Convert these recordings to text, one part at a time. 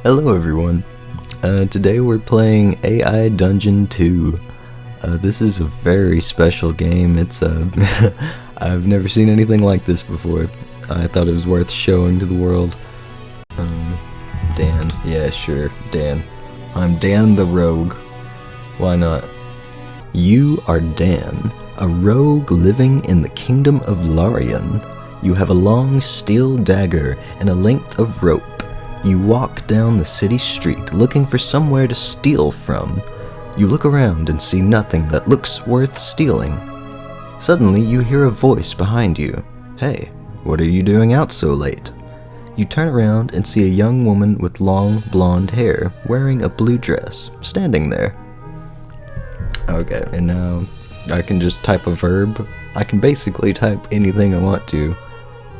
Hello everyone. Today we're playing AI Dungeon 2. This is a very special game. It's I've never seen anything like this before. I thought it was worth showing to the world. Dan. Yeah, sure. Dan. I'm Dan the Rogue. Why not? You are Dan, a rogue living in the kingdom of Larian. You have a long steel dagger and a length of rope. You walk down the city street looking for somewhere to steal from. You look around and see nothing that looks worth stealing. Suddenly you hear a voice behind you. Hey, what are you doing out so late? You turn around and see a young woman with long blonde hair wearing a blue dress standing there. Okay, and now I can just type a verb. I can basically type anything I want to,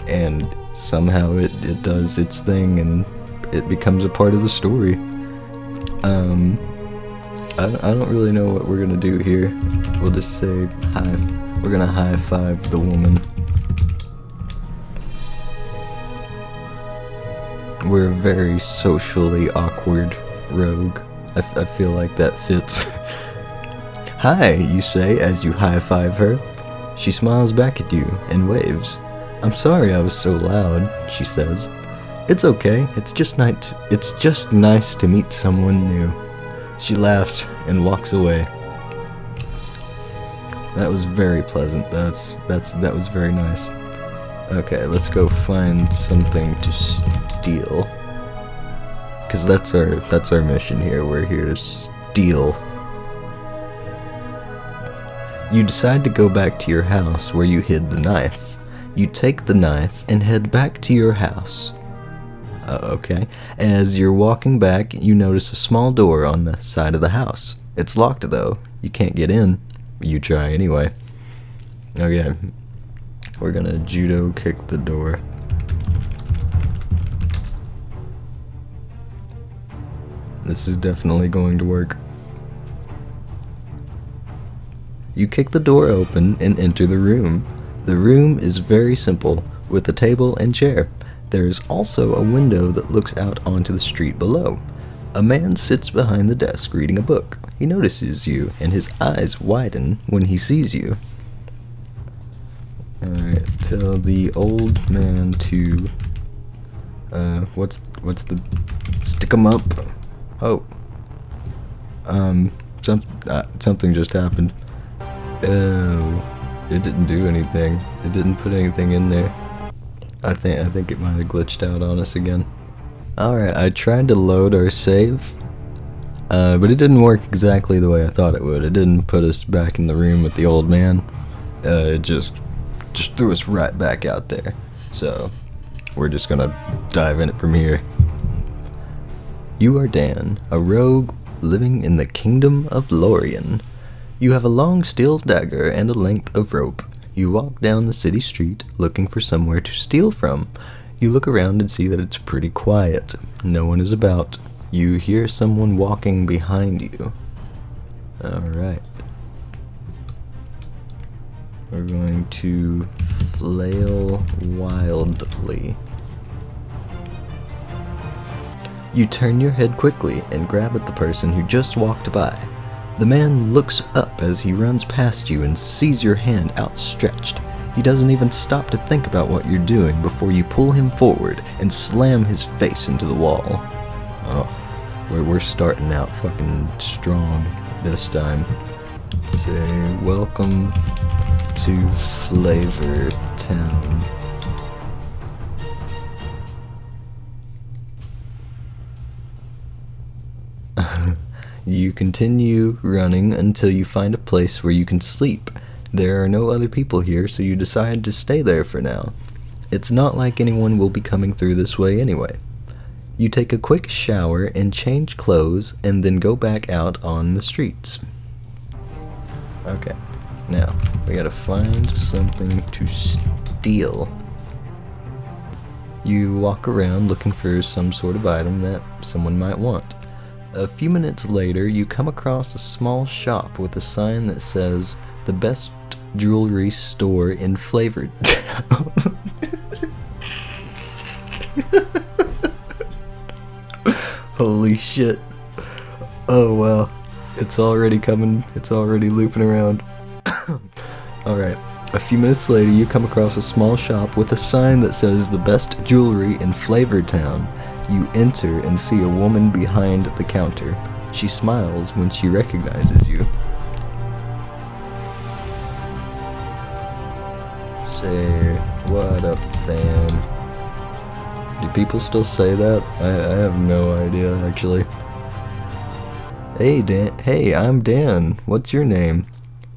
and somehow it does its thing and it becomes a part of the story. I don't really know what we're gonna do here. We'll just say hi. We're gonna high five the woman. We're a very socially awkward rogue. I feel like that fits. Hi, you say as you high five her. She smiles back at you and waves. I'm sorry I was so loud, she says. It's okay, it's just nice to meet someone new. She laughs and walks away. That was very pleasant. That was very nice. Okay, let's go find something to steal. Cause that's our mission here. We're here to steal. You decide to go back to your house where you hid the knife. You take the knife and head back to your house. Okay. As you're walking back, you notice a small door on the side of the house. It's locked though. You can't get in. You try anyway. Okay. We're gonna judo kick the door. This is definitely going to work. You kick the door open and enter the room. The room is very simple, with a table and chair. There is also a window that looks out onto the street below. A man sits behind the desk reading a book. He notices you, and his eyes widen when he sees you. Alright, tell the old man to... what's the... stick 'em up. Oh. Something just happened. Oh, it didn't do anything. It didn't put anything in there. I think it might have glitched out on us again. Alright, I tried to load our save, but it didn't work exactly the way I thought it would. It didn't put us back in the room with the old man. It just threw us right back out there. So, we're just gonna dive in it from here. You are Dan, a rogue living in the kingdom of Larian. You have a long steel dagger and a length of rope. You walk down the city street looking for somewhere to steal from. You look around and see that it's pretty quiet. No one is about. You hear someone walking behind you. Alright. We're going to flail wildly. You turn your head quickly and grab at the person who just walked by. The man looks up as he runs past you and sees your hand outstretched. He doesn't even stop to think about what you're doing before you pull him forward and slam his face into the wall. Oh, we're starting out fucking strong this time. Say, welcome to Flavortown. You continue running until you find a place where you can sleep. There are no other people here, so you decide to stay there for now. It's not like anyone will be coming through this way anyway. You take a quick shower and change clothes and then go back out on the streets. Okay, now we gotta find something to steal. You walk around looking for some sort of item that someone might want. A few minutes later, you come across a small shop with a sign that says, "The best jewelry store in Flavortown." Holy shit. Oh wow. It's already coming. It's already looping around. Alright. A few minutes later, you come across a small shop with a sign that says the best jewelry in Flavortown. You enter and see a woman behind the counter. She smiles when she recognizes you. Say, what up, fam? Do people still say that? I have no idea, actually. Hey, Dan. Hey, I'm Dan. What's your name?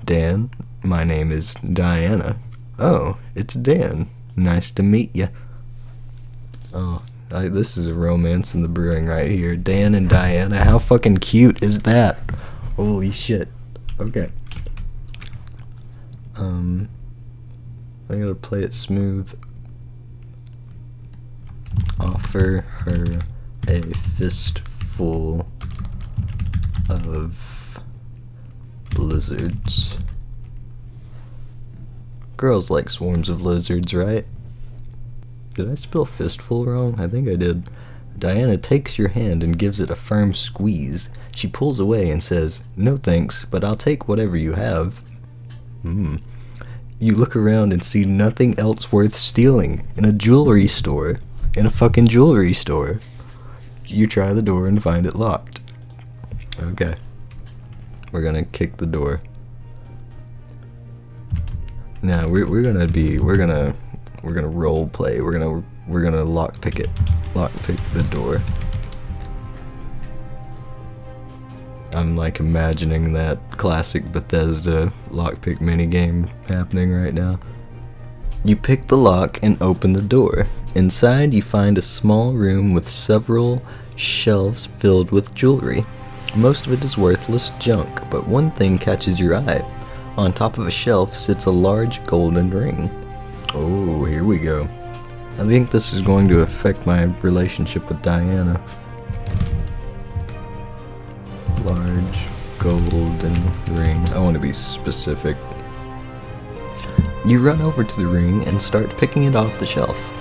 Dan. My name is Diana. Oh, it's Dan. Nice to meet ya. Oh, this is a romance in the brewing right here. Dan and Diana. How fucking cute is that? Holy shit. Okay. I gotta play it smooth. Offer her a fistful of lizards. Girls like swarms of lizards, right? Did I spell fistful wrong? I think I did. Diana takes your hand and gives it a firm squeeze. She pulls away and says, "No thanks, but I'll take whatever you have." You look around and see nothing else worth stealing in a jewelry store. In a fucking jewelry store. You try the door and find it locked. Okay. We're gonna kick the door. Now we're gonna role play. We're gonna lockpick the door. I'm like imagining that classic Bethesda lockpick minigame happening right now. You pick the lock and open the door. Inside you find a small room with several shelves filled with jewelry. Most of it is worthless junk, but one thing catches your eye. On top of a shelf sits a large golden ring. Oh, here we go. I think this is going to affect my relationship with Diana. Large golden ring. I want to be specific. You run over to the ring and start picking it off the shelf.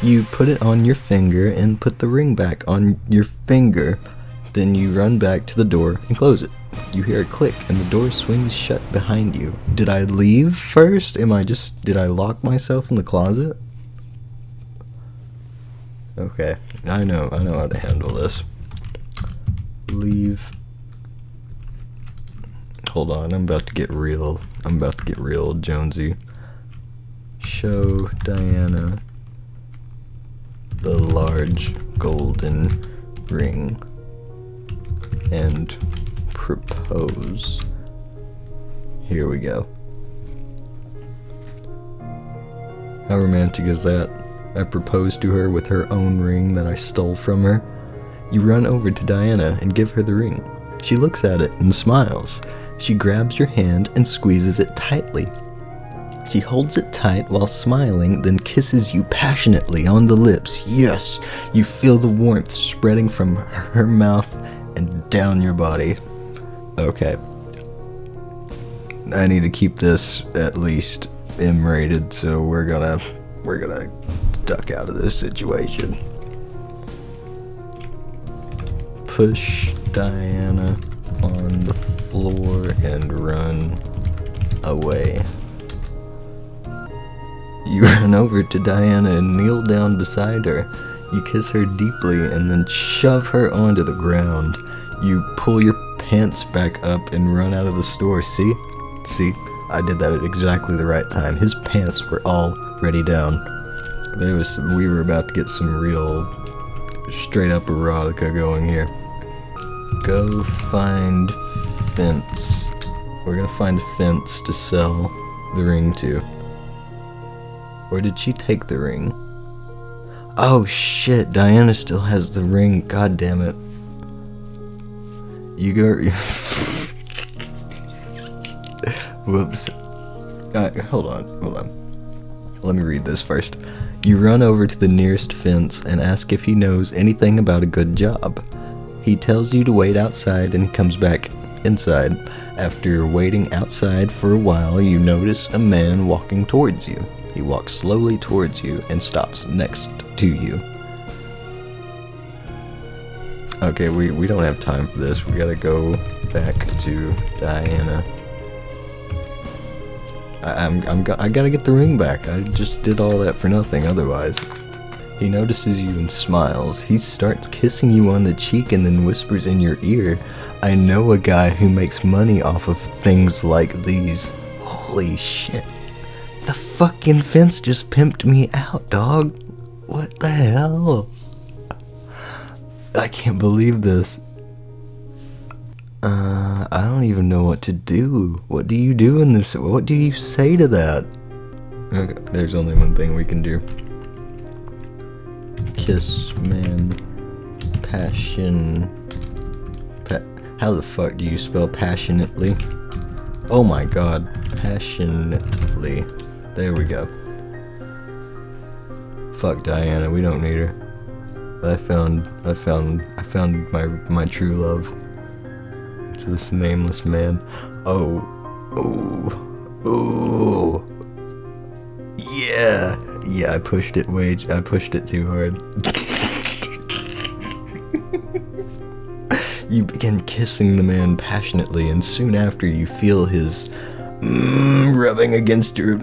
You put it on your finger and put the ring back on your finger. Then you run back to the door and close it. You hear a click and the door swings shut behind you. Did I leave first? Did I lock myself in the closet? Okay, I know how to handle this. Leave. Hold on, I'm about to get real, Jonesy. Show Diana the large golden ring and propose. Here we go. How romantic is that? I proposed to her with her own ring that I stole from her. You run over to Diana and give her the ring. She looks at it and smiles. She grabs your hand and squeezes it tightly. She holds it tight while smiling, then kisses you passionately on the lips. Yes, you feel the warmth spreading from her mouth and down your body. Okay. I need to keep this at least M-rated, so we're gonna duck out of this situation. Push Diana on the floor and run away. You run over to Diana and kneel down beside her. You kiss her deeply and then shove her onto the ground. You pull your pants back up and run out of the store. See? I did that at exactly the right time. His pants were already down. We were about to get some real straight up erotica going here. Go find fence. We're gonna find a fence to sell the ring to. Or did she take the ring? Oh shit, Diana still has the ring. God damn it. You go. Whoops. Hold on. Let me read this first. You run over to the nearest fence and ask if he knows anything about a good job. He tells you to wait outside and he comes back inside. After waiting outside for a while, you notice a man walking towards you. He walks slowly towards you and stops next to you. Okay, we don't have time for this. We gotta go back to Diana. I gotta get the ring back. I just did all that for nothing otherwise. He notices you and smiles. He starts kissing you on the cheek and then whispers in your ear, "I know a guy who makes money off of things like these." Holy shit. The fucking fence just pimped me out, dog. What the hell? I can't believe this. I don't even know what to do. What do you do in this? What do you say to that? Okay, there's only one thing we can do. Kiss man passion. How the fuck do you spell passionately? Oh my god, passionately. There we go. Fuck Diana, we don't need her. I found my true love. It's this nameless man. Oh. Yeah, I pushed it too hard. You begin kissing the man passionately, and soon after you feel his rubbing against your.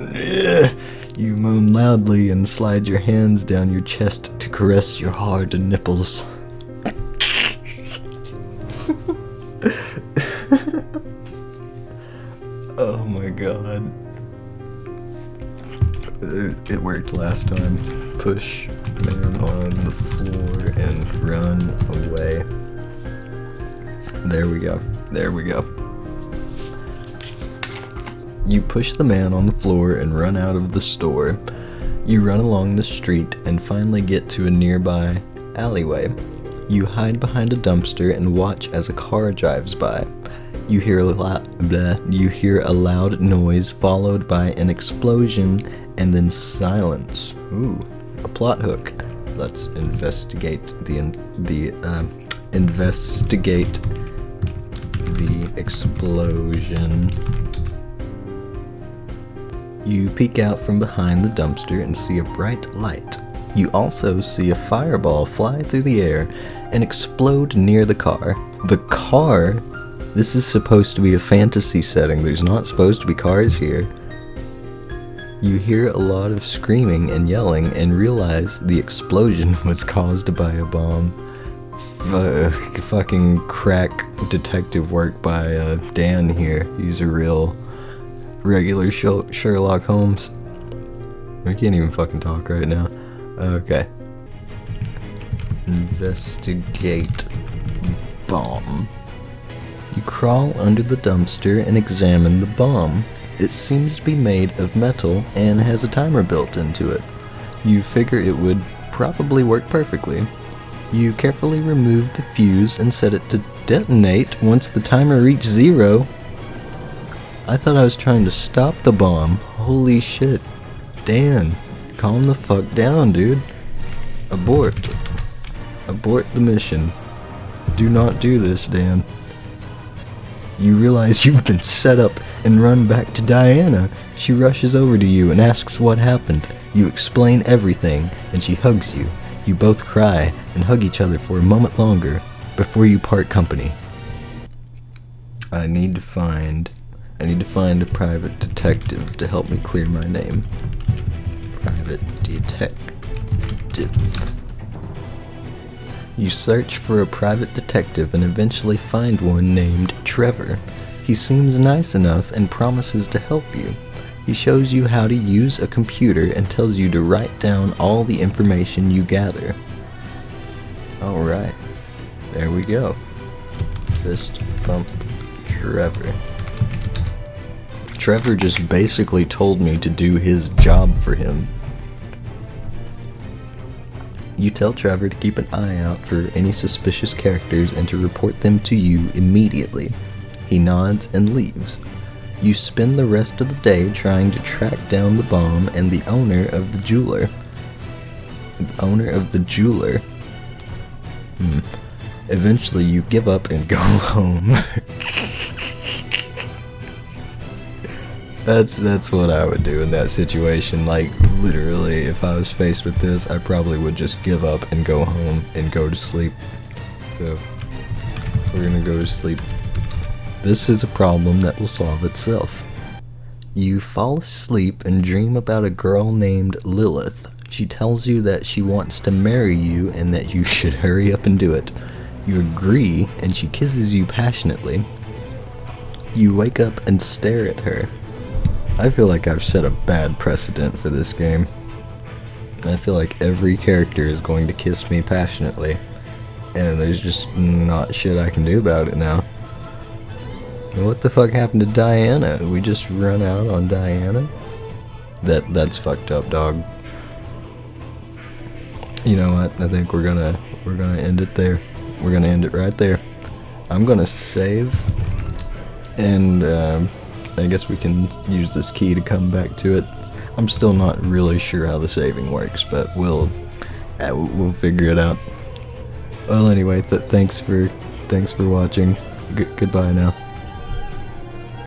You moan loudly and slide your hands down your chest to caress your hard nipples. Oh my god. It worked last time. Push man on the floor and run away. There we go. You push the man on the floor and run out of the store. You run along the street and finally get to a nearby alleyway. You hide behind a dumpster and watch as a car drives by. You hear a loud noise followed by an explosion and then silence. Ooh, a plot hook. Let's investigate the explosion. You peek out from behind the dumpster and see a bright light. You also see a fireball fly through the air and explode near the car. The car? This is supposed to be a fantasy setting. There's not supposed to be cars here. You hear a lot of screaming and yelling and realize the explosion was caused by a bomb. Fucking crack detective work by Dan here. He's a real regular Sherlock Holmes. I can't even fucking talk right now. Okay. Investigate bomb. You crawl under the dumpster and examine the bomb. It seems to be made of metal and has a timer built into it. You figure it would probably work perfectly. You carefully remove the fuse and set it to detonate once the timer reached 0. I thought I was trying to stop the bomb. Holy shit. Dan, calm the fuck down, dude. Abort. Abort the mission. Do not do this, Dan. You realize you've been set up and run back to Diana. She rushes over to you and asks what happened. You explain everything, and she hugs you. You both cry and hug each other for a moment longer before you part company. I need to find a private detective to help me clear my name. Private detective. You search for a private detective and eventually find one named Trevor. He seems nice enough and promises to help you. He shows you how to use a computer and tells you to write down all the information you gather. Alright, there we go. Fist bump Trevor. Trevor just basically told me to do his job for him. You tell Trevor to keep an eye out for any suspicious characters and to report them to you immediately. He nods and leaves. You spend the rest of the day trying to track down the bomb and the owner of the jeweler. Eventually you give up and go home. That's what I would do in that situation. Like, literally, if I was faced with this, I probably would just give up and go home and go to sleep. So, we're gonna go to sleep. This is a problem that will solve itself. You fall asleep and dream about a girl named Lilith. She tells you that she wants to marry you and that you should hurry up and do it. You agree, and she kisses you passionately. You wake up and stare at her. I feel like I've set a bad precedent for this game. I feel like every character is going to kiss me passionately, and there's just not shit I can do about it now. What the fuck happened to Diana? We just run out on Diana? That's fucked up, dog. You know what? I think we're gonna end it there. We're gonna end it right there. I'm gonna save, and I guess we can use this key to come back to it. I'm still not really sure how the saving works, but we'll figure it out. Well, anyway, thanks for watching. Goodbye now.